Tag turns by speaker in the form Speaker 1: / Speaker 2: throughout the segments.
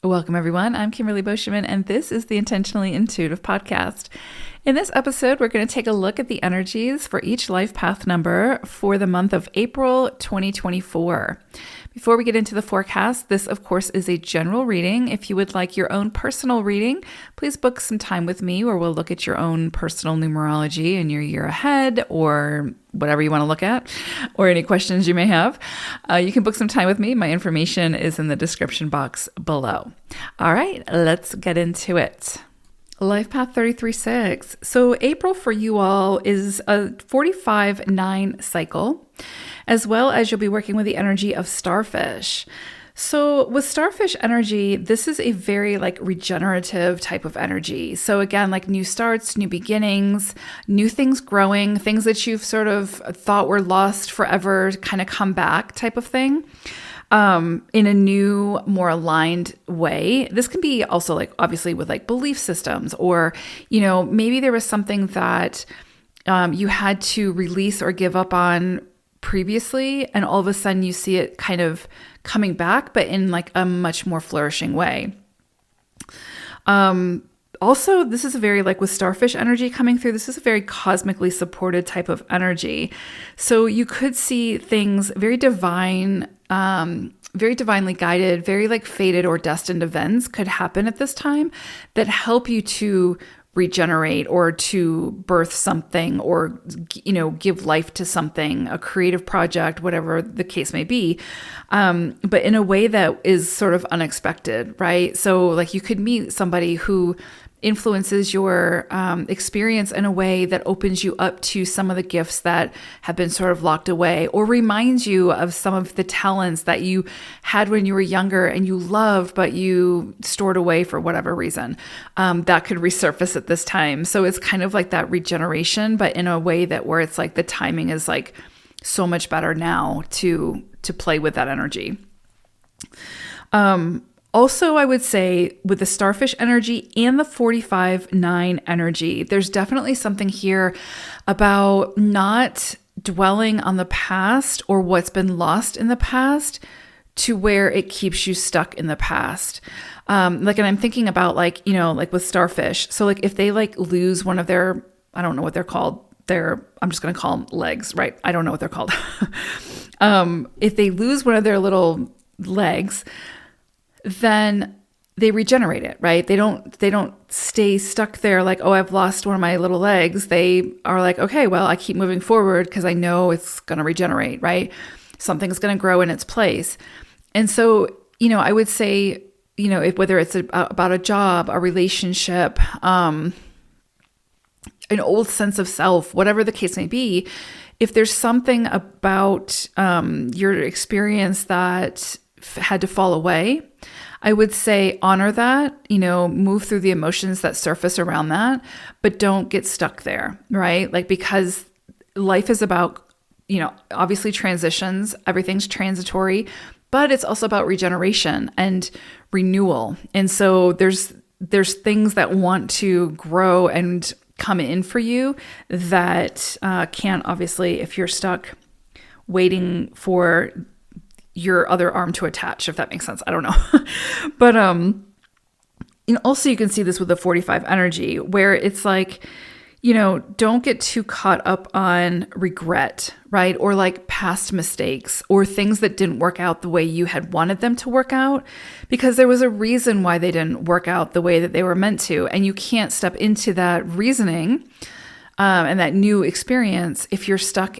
Speaker 1: Welcome, everyone. I'm Kimberly Boschman, and this is the Intentionally Intuitive podcast. In this episode, we're going to take a look at the energies for each life path number for the month of April 2024. Before we get into the forecast, this, of course, is a general reading. If you would like your own personal reading, please book some time with me where we'll look at your own personal numerology and your year ahead or whatever you want to look at or any questions you may have. You can book some time with me. My information is in the description box below. All right, let's get into it. Life Path 33-6. So April for you all is a 45-9 cycle, as well as you'll be working with the energy of starfish. So with starfish energy, this is a very regenerative type of energy. So again, like new starts, new beginnings, new things growing, things that you've sort of thought were lost forever kind of come back type of thing. In a new, more aligned way. This can be also obviously with belief systems, or, maybe there was something that you had to release or give up on previously, and all of a sudden you see it kind of coming back, but in a much more flourishing way. Also, this is a very, with starfish energy coming through, this is a very cosmically supported type of energy. So you could see things very divine, very divinely guided, very fated or destined events could happen at this time that help you to regenerate or to birth something or, give life to something, a creative project, whatever the case may be. But in a way that is sort of unexpected, right? So you could meet somebody who influences your experience in a way that opens you up to some of the gifts that have been sort of locked away, or reminds you of some of the talents that you had when you were younger and you loved, but you stored away for whatever reason. That could resurface at this time. So it's kind of like that regeneration, but in a way that where it's the timing is so much better now to play with that energy. Also, I would say with the starfish energy and the 45-9 energy, there's definitely something here about not dwelling on the past or what's been lost in the past to where it keeps you stuck in the past. And I'm thinking about with starfish. So if they lose one of their, I don't know what they're called. I'm just going to call them legs, right? I don't know what they're called. If they lose one of their little legs, then they regenerate it, right? They don't stay stuck there oh, I've lost one of my little legs. They are okay, well, I keep moving forward because I know it's going to regenerate, right? Something's going to grow in its place. And so, I would say, whether it's about a job, a relationship, an old sense of self, whatever the case may be, if there's something about your experience that had to fall away, I would say honor that, move through the emotions that surface around that, but don't get stuck there, right? Because life is about, obviously transitions, everything's transitory, but it's also about regeneration and renewal. And so there's things that want to grow and come in for you that can't, obviously, if you're stuck waiting for your other arm to attach, if that makes sense. I don't know. But also you can see this with the 45 energy where it's don't get too caught up on regret, right? Or past mistakes or things that didn't work out the way you had wanted them to work out, because there was a reason why they didn't work out the way that they were meant to. And you can't step into that reasoning and that new experience if you're stuck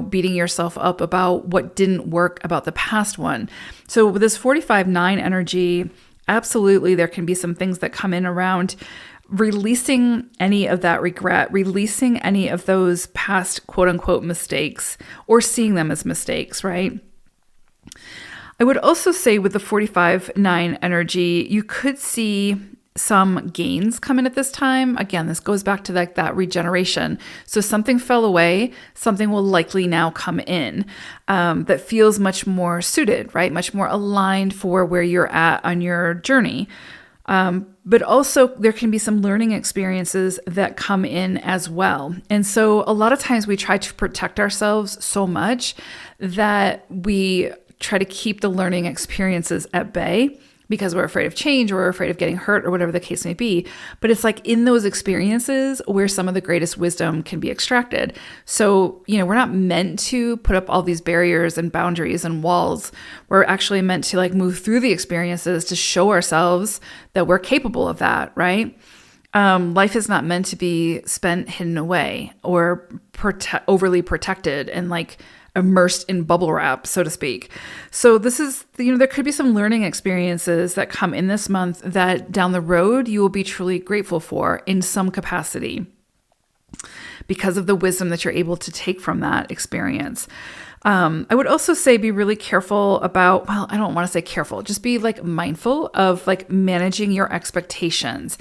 Speaker 1: beating yourself up about what didn't work about the past one. So with this 45-9 energy, absolutely, there can be some things that come in around releasing any of that regret, releasing any of those past quote unquote mistakes, or seeing them as mistakes, right? I would also say with the 45-9 energy, you could see some gains come in at this time. Again, this goes back to that regeneration. So something fell away, something will likely now come in that feels much more suited, right? Much more aligned for where you're at on your journey. But also there can be some learning experiences that come in as well. And so a lot of times we try to protect ourselves so much that we try to keep the learning experiences at bay. because we're afraid of change or we're afraid of getting hurt or whatever the case may be. But it's like in those experiences where some of the greatest wisdom can be extracted. So, we're not meant to put up all these barriers and boundaries and walls. We're actually meant to like move through the experiences to show ourselves that we're capable of that, right? Life is not meant to be spent hidden away or overly protected and like immersed in bubble wrap, so to speak. So this is, there could be some learning experiences that come in this month that down the road you will be truly grateful for in some capacity because of the wisdom that you're able to take from that experience. I would also say be really careful about, I don't want to say careful, just be like mindful of like managing your expectations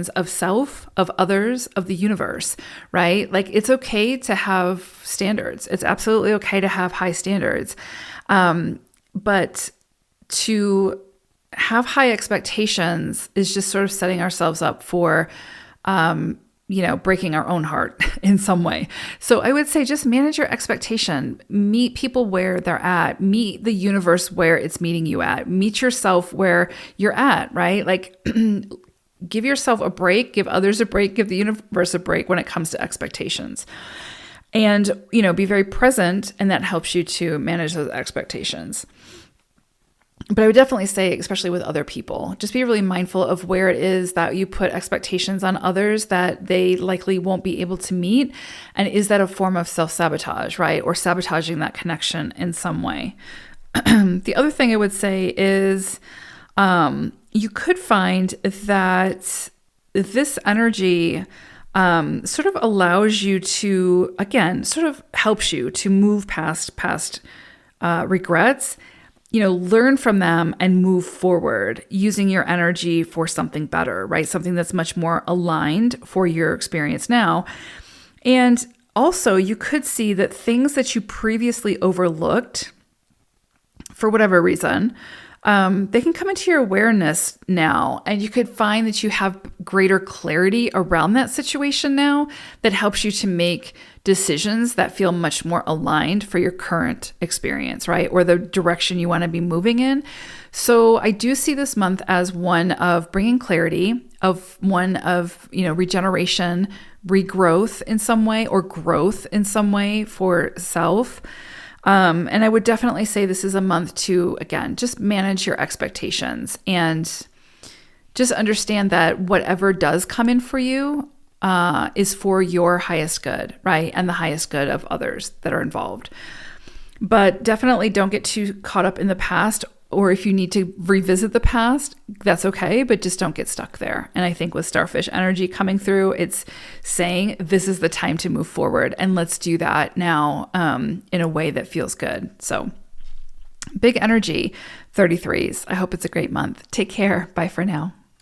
Speaker 1: of self, of others, of the universe, right? Like it's okay to have standards. It's absolutely okay to have high standards. But to have high expectations is just sort of setting ourselves up for, breaking our own heart in some way. So I would say just manage your expectation, meet people where they're at, meet the universe where it's meeting you at, meet yourself where you're at, right? Like give yourself a break, give others a break, give the universe a break when it comes to expectations. And, be very present, and that helps you to manage those expectations. But I would definitely say, especially with other people, just be really mindful of where it is that you put expectations on others that they likely won't be able to meet. And is that a form of self-sabotage, right? Or sabotaging that connection in some way. The other thing I would say is you could find that this energy sort of allows you to, again, sort of helps you to move past regrets, learn from them and move forward using your energy for something better, right? Something that's much more aligned for your experience now. And also you could see that things that you previously overlooked for whatever reason, they can come into your awareness now, and you could find that you have greater clarity around that situation now that helps you to make decisions that feel much more aligned for your current experience, right? Or the direction you want to be moving in. So I do see this month as one of bringing clarity, of one of, regeneration, regrowth in some way, or growth in some way for self. And I would definitely say this is a month to, again, just manage your expectations and just understand that whatever does come in for you is for your highest good, right? And the highest good of others that are involved. But definitely don't get too caught up in the past, or if you need to revisit the past, that's okay, but just don't get stuck there. And I think with starfish energy coming through, it's saying this is the time to move forward, and let's do that now in a way that feels good. So big energy, 33s. I hope it's a great month. Take care. Bye for now.